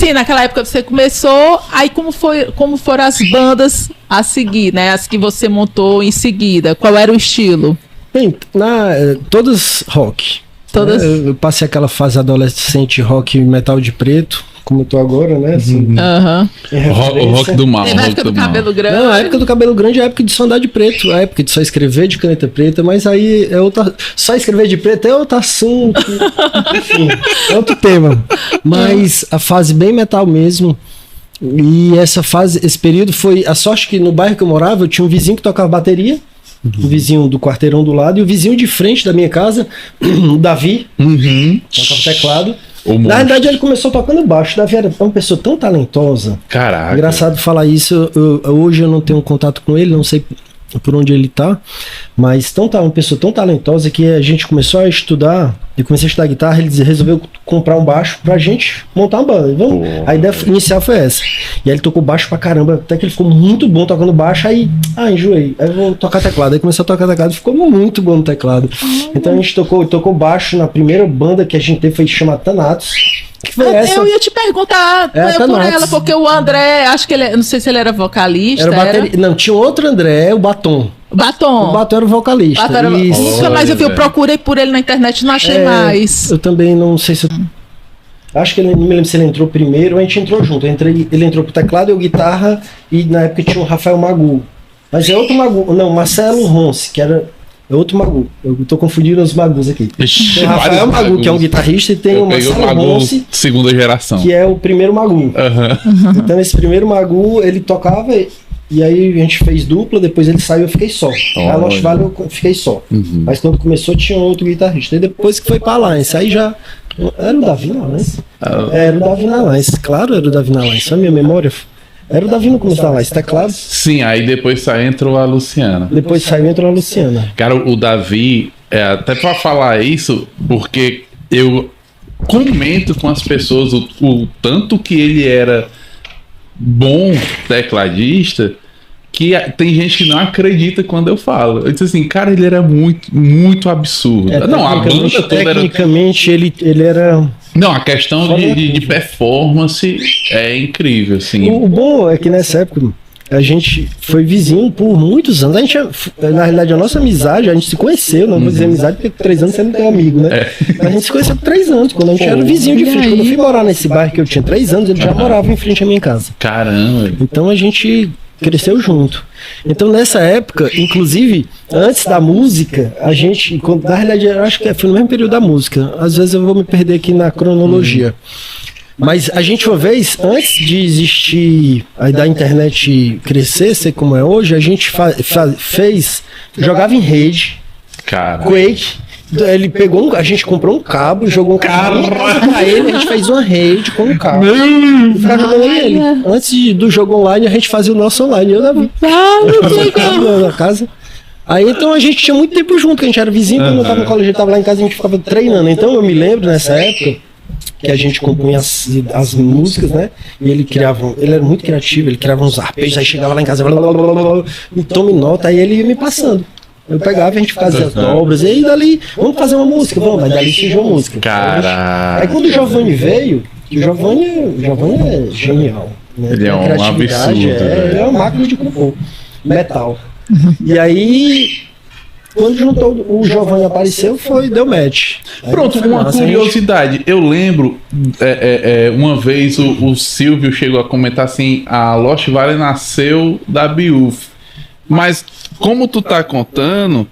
sim, naquela época você começou, aí como foram as bandas a seguir, né? As que você montou em seguida, qual era o estilo? Bem, todas rock. Todas... Eu passei aquela fase adolescente rock metal de preto, como eu tô agora, né? Assim, O rock do mal. Teve a época do cabelo grande. Não, a época do cabelo grande é a época de só andar de preto, a época de só escrever de caneta preta, mas aí é outra. Só escrever de preto é outro assunto. Enfim, é outro tema. Mas a fase bem metal mesmo. E esse período foi. A sorte que no bairro que eu morava, eu tinha um vizinho que tocava bateria. O vizinho do quarteirão do lado e o vizinho de frente da minha casa, o Davi, tocava teclado. Na realidade, ele começou tocando baixo. O Davi era uma pessoa tão talentosa. Caraca. Engraçado falar isso. Hoje eu não tenho contato com ele, não sei por onde ele tá, mas uma pessoa tão talentosa que a gente começou a estudar. Eu comecei a estudar guitarra, ele resolveu comprar um baixo pra gente montar uma banda. A ideia inicial foi essa. E aí ele tocou baixo pra caramba, até que ele ficou muito bom tocando baixo, aí enjoei. Aí eu vou tocar teclado. Aí começou a tocar teclado e ficou muito bom no teclado. Então a gente tocou baixo na primeira banda que a gente teve, foi chamada Thanatos. Que foi essa? Eu ia te perguntar por ela, porque o André, acho que ele, não sei se ele era vocalista. Não, tinha outro André, o Batom. O Batom era o vocalista. Nunca mais eu vi, eu procurei por ele na internet, não achei mais. Eu também não sei se... Acho que ele, não me lembro se ele entrou primeiro, a gente entrou junto. Ele entrou pro teclado, eu guitarra, e na época tinha o Rafael Magu. Mas é outro Magu, não, Marcelo Ronce, que era... É outro Magu. Eu tô confundindo os Magus aqui. Tem o Rafael Magu, que é um guitarrista, e tem o Marcelo Ronce, segunda geração, que é o primeiro Magu. Então esse primeiro Magu, ele tocava, e aí a gente fez dupla, depois ele saiu, eu fiquei só. A Lost Valley eu fiquei só. Mas quando começou tinha outro guitarrista. E depois que foi pra Alliance, aí já... Era o Davi Alliance? Era o Davi Alliance, claro, era o Davi Alliance. A minha memória... Era o Davi no começo da Alliance, teclado. Sim, aí depois entrou a Luciana. Entrou a Luciana. Cara, o Davi, até pra falar isso, porque eu comento com as pessoas o tanto que ele era bom tecladista, que tem gente que não acredita quando eu falo. Eu disse assim, cara, ele era muito, muito absurdo. Não, a banda toda era... Tecnicamente, ele era... Não, a questão de performance é incrível, assim. O bom é que nessa época a gente foi vizinho por muitos anos. A gente, na realidade, a nossa amizade, a gente se conheceu, não vou dizer amizade, porque com 3 anos você não tem amigo, né? A gente se conheceu por 3 anos, quando a gente era vizinho de frente. Quando eu fui morar nesse bairro que eu tinha 3 anos, ele já morava em frente à minha casa. Caramba! Então a gente cresceu junto. Então nessa época, inclusive, antes da música, a gente, na realidade, eu acho que foi no mesmo período da música. Às vezes eu vou me perder aqui na cronologia. Mas a gente, uma vez, antes de existir, aí da internet crescer, ser como é hoje, a gente jogava em rede, Quake. Ele pegou a gente comprou um cabo, jogou um cabo pra ele, a gente fez uma rede com um cabo. E ficava jogando ele. Antes do jogo online, a gente fazia o nosso online. Eu Davi. Na casa. Aí então a gente tinha muito tempo junto, que a gente era vizinho, quando eu tava no colégio, a gente tava lá em casa, a gente ficava treinando. Então eu me lembro nessa época que a gente compunha as músicas, né? E ele era muito criativo, ele criava uns arpejos, aí chegava lá em casa, me tome nota, aí ele ia me passando. Eu pegava e a gente fazia as dobras, e aí dali, vamos fazer uma música, vamos, mas dali surgiu a música. Caraca. Aí quando o Giovanni veio, o Giovanni é genial. Né? Ele é um absurdo. Ele é uma máquina de compor metal. E aí, quando juntou, o Giovanni apareceu, deu match. Aí pronto, uma curiosidade. Eu lembro, uma vez o Silvio chegou a comentar assim, a Lost Valley nasceu da Biuf. Mas como tu tá contando,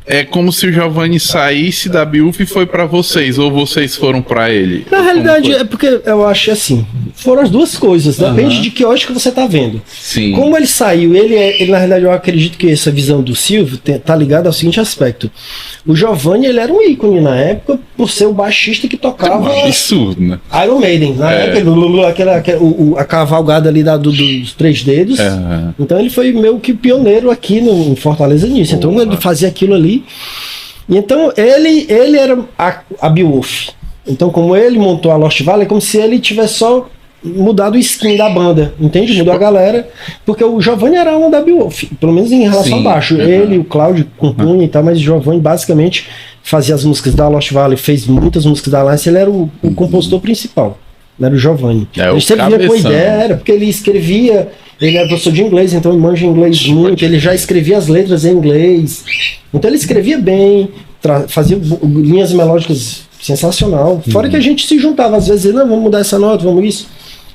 é como se o Giovanni saísse da Biuf e foi pra vocês, ou vocês foram pra ele? Na realidade, é porque eu acho assim, foram as duas coisas, depende de que ótica você tá vendo. Sim. Como ele saiu, ele na realidade eu acredito que essa visão do Silvio tá ligada ao seguinte aspecto. O Giovanni, ele era um ícone na época por ser o baixista que tocava... É um absurdo, né? Iron Maiden, na época, a cavalgada ali dos 3 dedos. Então ele foi meio que pioneiro aqui em Fortaleza nisso. Então ele fazia aquilo ali. E então ele era a Beowulf. Então como ele montou a Lost Valley, é como se ele tivesse só mudado o skin da banda, entende? Mudou a galera, porque o Giovanni era um da Beowulf, pelo menos em relação a baixo. Ele, o Cláudio compunha e tal, mas o Giovanni basicamente fazia as músicas da Lost Valley, fez muitas músicas da Alliance, ele era o compositor principal. Era o Giovanni. É, a gente sempre vinha com ideia, era porque ele escrevia, ele era professor de inglês, então ele manja inglês muito, ele já escrevia as letras em inglês. Então ele escrevia bem, fazia linhas melódicas sensacional. Fora que a gente se juntava, às vezes, não, vamos mudar essa nota, vamos isso.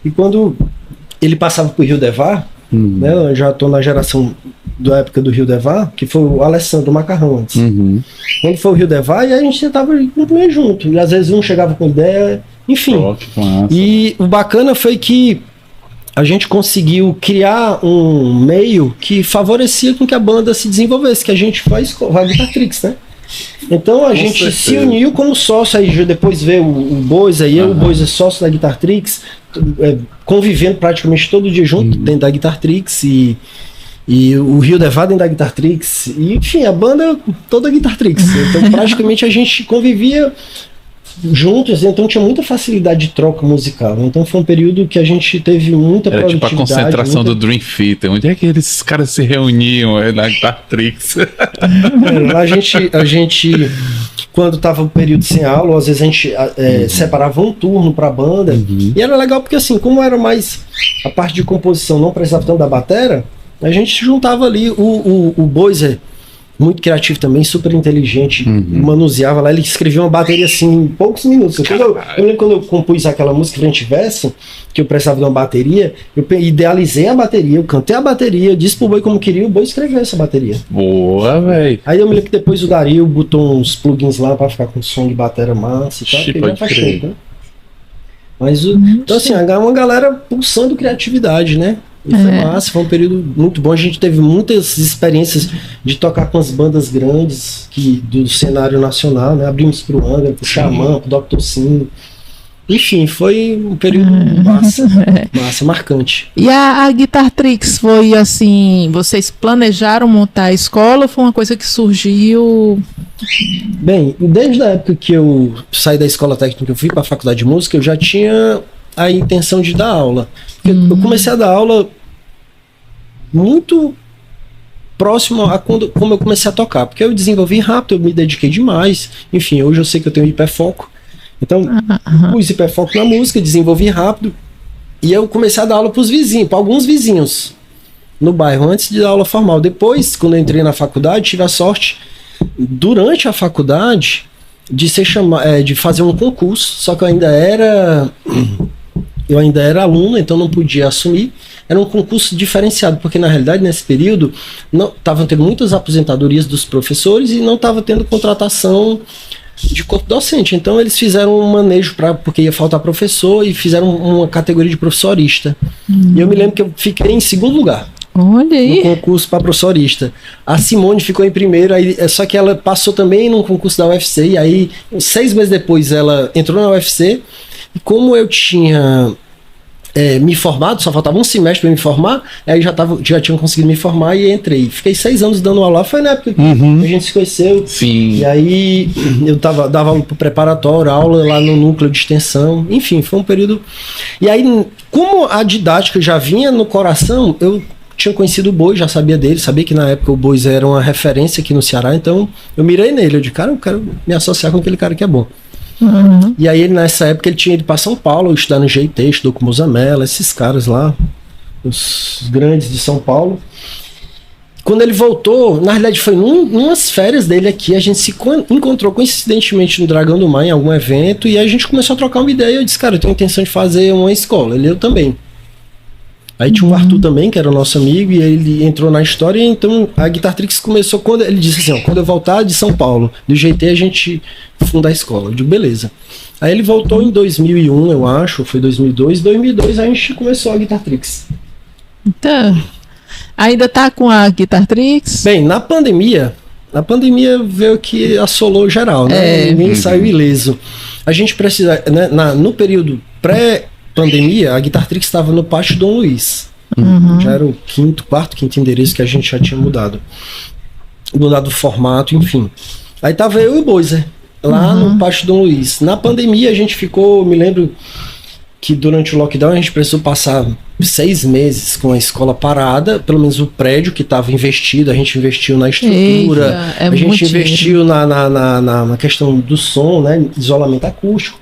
E quando ele passava pro Rio Devar, né, eu já tô na geração da época do Rio Devar, que foi o Alessandro Macarrão antes. Quando foi o Rio Devar, e a gente tava meio junto. E às vezes um chegava com ideia, enfim. E o bacana foi que a gente conseguiu criar um meio que favorecia com que a banda se desenvolvesse, que a gente faz a Guitartrix, né? Então a gente se uniu como sócio, aí depois veio o Bois, aí o Bois é sócio da Guitartrix, convivendo praticamente todo dia junto dentro da Guitartrix e o Rio Devar dentro da Guitartrix, e enfim, a banda toda Guitartrix. Então praticamente a gente convivia juntos, então tinha muita facilidade de troca musical. Então foi um período que a gente teve muita produtividade. Tipo a concentração do Dream Theater. Onde é que esses caras se reuniam na Guitartrix? A gente quando tava o período sem aula, às vezes a gente separava um turno pra banda, e era legal porque assim, como era mais a parte de composição, não precisava tanto da batera, a gente se juntava ali. O Boiser, muito criativo também, super inteligente, manuseava lá, ele escrevia uma bateria assim em poucos minutos. Eu lembro quando eu compus aquela música Frente e Verso, que eu precisava de uma bateria, eu idealizei a bateria, eu cantei a bateria, disse pro Boi como queria, o Boi escreveu essa bateria. Boa, velho. Aí eu me lembro que depois o Dario botou uns plugins lá pra ficar com som de bateria massa e tal, que já faz tempo, né? Mas então assim, uma galera pulsando criatividade, né? E foi massa, foi um período muito bom. A gente teve muitas experiências de tocar com as bandas grandes do cenário nacional, né? Abrimos pro Angra, pro Xamã, pro Dr. Sim. Enfim, foi um período massa, marcante. E a Guitartrix foi assim, vocês planejaram montar a escola ou foi uma coisa que surgiu? Bem, desde a época que eu saí da escola técnica, eu fui para a faculdade de música, eu já tinha a intenção de dar aula. Eu comecei a dar aula muito próximo a como eu comecei a tocar, porque eu desenvolvi rápido, eu me dediquei demais. Enfim, hoje eu sei que eu tenho hiperfoco. Então, pus hiperfoco na música, desenvolvi rápido. E eu comecei a dar aula para os vizinhos, para alguns vizinhos no bairro, antes de dar aula formal. Depois, quando eu entrei na faculdade, tive a sorte, durante a faculdade, de de fazer um concurso, só que eu ainda era aluno, então não podia assumir. Era um concurso diferenciado, porque na realidade nesse período não estavam tendo muitas aposentadorias dos professores e não estava tendo contratação de corpo docente. Então eles fizeram um manejo porque ia faltar professor, e fizeram uma categoria de professorista. E eu me lembro que eu fiquei em segundo lugar. Olha aí. No concurso para professorista. A Simone ficou em primeiro, só que ela passou também num concurso da UFC, e aí 6 meses depois ela entrou na UFC, e como eu tinha me formado, só faltava um semestre para me formar, aí já tinha conseguido me formar e entrei. Fiquei 6 anos dando aula, foi na época que a gente se conheceu. Sim. E aí eu dava aula pro preparatório, aula lá no núcleo de extensão, enfim, foi um período. E aí, como a didática já vinha no coração, eu tinha conhecido o Bois, já sabia dele, sabia que na época o Bois era uma referência aqui no Ceará, então eu mirei nele, eu disse, cara, eu quero me associar com aquele cara que é bom. E aí nessa época ele tinha ido para São Paulo estudar no GT, estudou com o Mozamela, esses caras lá, os grandes de São Paulo. Quando ele voltou, na realidade foi numas férias dele aqui, a gente se encontrou coincidentemente no Dragão do Mar em algum evento, e aí a gente começou a trocar uma ideia. Eu disse, cara, eu tenho a intenção de fazer uma escola. Eu também. Aí tinha o Arthur também, que era o nosso amigo, e ele entrou na história. E então a Guitartrix começou quando ele disse assim, quando eu voltar de São Paulo, do GT, a gente funda a escola. Eu digo, beleza. Aí ele voltou em 2001, eu acho, foi 2002. Em 2002 a gente começou a Guitartrix. Então, ainda tá com a Guitartrix? Bem, na pandemia veio que assolou geral, né? Ninguém saiu ileso. A gente precisa, né, no período pré-pandemia, a Guitartrix estava no Pátio Dom Luiz. Já era o quarto, quinto endereço que a gente já tinha mudado o formato, enfim. Aí tava eu e o Boiser lá no Pátio Dom Luiz. Na pandemia a gente ficou, me lembro que durante o lockdown a gente precisou passar 6 meses com a escola parada, pelo menos o prédio que estava investido, a gente investiu na estrutura, a gente investiu na questão do som, né, isolamento acústico.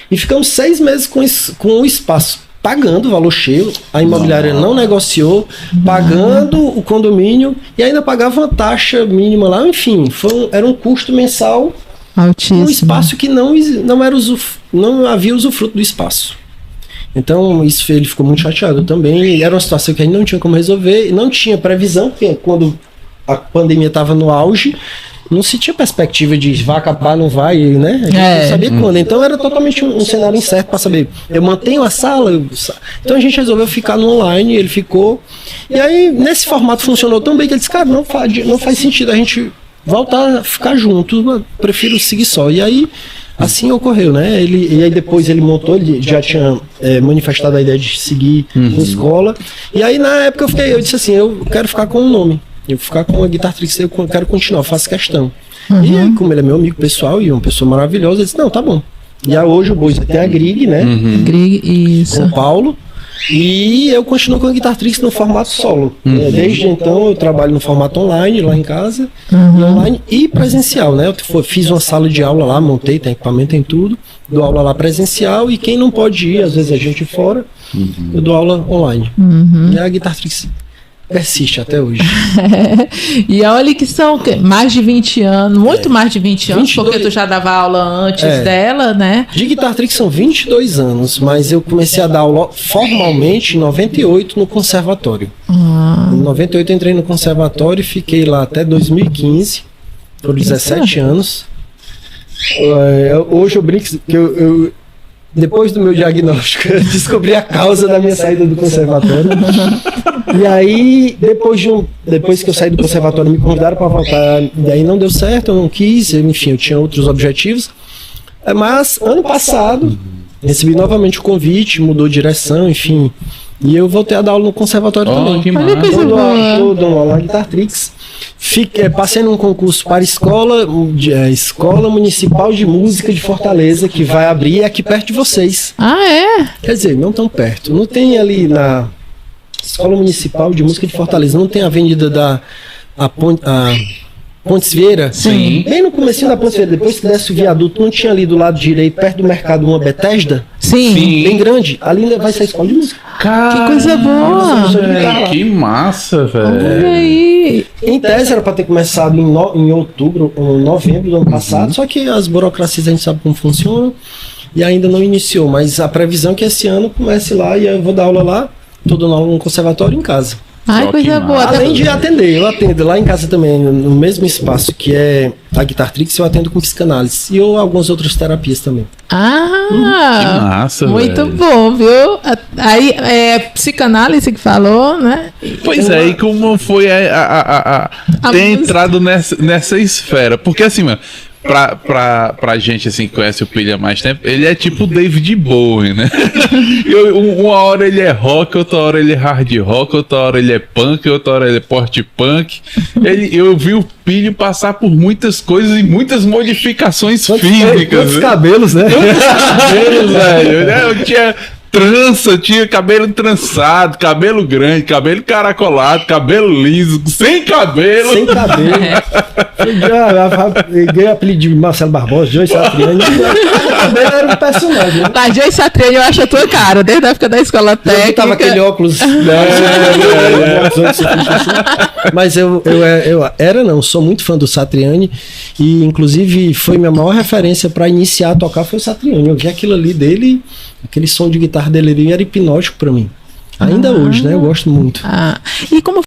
E ficamos 6 meses com o espaço pagando o valor cheio, a imobiliária não negociou, pagando o condomínio e ainda pagava uma taxa mínima lá, enfim, era um custo mensal altíssimo. Um espaço que não havia usufruto do espaço. Então, isso ele ficou muito chateado também. Era uma situação que a gente não tinha como resolver, não tinha previsão, porque quando a pandemia estava no auge, não se tinha perspectiva de vai acabar, não vai, né? A gente não sabia quando. Então, era totalmente um cenário incerto para saber. Eu mantenho a sala? Então, a gente resolveu ficar no online, ele ficou. E aí, nesse formato, funcionou tão bem que ele disse, cara, não faz sentido a gente voltar a ficar junto, eu prefiro seguir só. E aí, assim ocorreu, né? E aí depois ele montou, ele já tinha manifestado a ideia de seguir na escola. E aí na época eu disse assim, eu quero ficar com o nome, eu vou ficar com a Guitartrix, eu quero continuar, eu faço questão. E aí, como ele é meu amigo pessoal e uma pessoa maravilhosa, eu disse, não, tá bom. E aí hoje o Bois tem a Grig, né? Grig, isso. Com o Paulo. E eu continuo com a Guitartrix no formato solo. Desde então eu trabalho no formato online, lá em casa, online e presencial, né? Eu fiz uma sala de aula lá, montei, tem equipamento, tem tudo, dou aula lá presencial e quem não pode ir, às vezes a gente fora, eu dou aula online. E a Guitartrix persiste até hoje. E olha que são mais de 20 anos, muito mais de 20 anos, 22, porque tu já dava aula antes dela, né? De Guitartrix são 22 anos, mas eu comecei a dar aula formalmente em 98 no conservatório. Em 98 eu entrei no conservatório e fiquei lá até 2015, por 17 anos. Hoje eu brinco que eu depois do meu diagnóstico, eu descobri a causa da minha saída do conservatório. E aí, depois que eu saí do conservatório, me convidaram para voltar. E aí não deu certo, eu não quis, enfim, eu tinha outros objetivos. Mas, ano passado, recebi novamente o convite, mudou direção, enfim. E eu voltei a dar aula no conservatório também. Que Olha que coisa boa. Eu dou aula na Guitartrix. Passei num concurso para Escola Municipal de Música de Fortaleza, que vai abrir aqui perto de vocês. Ah, é? Quer dizer, não tão perto. Não tem ali na Escola Municipal de Música de Fortaleza, não tem a avenida da Pontes Vieira? Sim. Bem no comecinho da Pontes Vieira, depois que desce o viaduto, não tinha ali do lado direito, perto do mercado, uma Bethesda? Sim. Bem grande. Ali vai ser a escola de música. Que coisa boa. Véio, que massa, Olha velho. aí. Em tese era para ter começado em outubro ou novembro do ano passado, só que as burocracias a gente sabe como funcionam e ainda não iniciou, mas a previsão é que esse ano comece lá e eu vou dar aula lá, tô dando aula no conservatório em casa. Ai, Só coisa que boa. Além de atender, eu atendo lá em casa também, no mesmo espaço que é a Guitartrix, eu atendo com psicanálise e algumas outras terapias também. Que massa, muito velho. bom, viu? Aí é psicanálise que falou, né? Pois é, e como foi A ter música. entrado nessa esfera? Porque assim, mano, pra gente assim, que conhece o Pilha há mais tempo, ele é tipo o David Bowie, né? Uma hora ele é rock, outra hora ele é hard rock, outra hora ele é punk, outra hora ele é pop-punk. Eu vi o Pilho passar por muitas coisas e muitas modificações físicas. Quantos cabelos, né? Cabelos, velho. Eu tinha trança, tinha cabelo trançado, cabelo grande, cabelo caracolado, cabelo liso, sem cabelo. Sem cabelo. Eu ganhei o apelido de Marcelo Barbosa, Joyce Satriani. O cabelo era um personagem. Né? Mas Joyce Satriani eu acho a tua cara, desde a época da escola técnica. Eu tava aquele óculos. Mas sou muito fã do Satriani. E inclusive foi minha maior referência para iniciar a tocar foi o Satriani. Eu vi aquilo ali dele, aquele som de guitarra dele era hipnótico para mim. Ainda hoje, né? Eu gosto muito. E como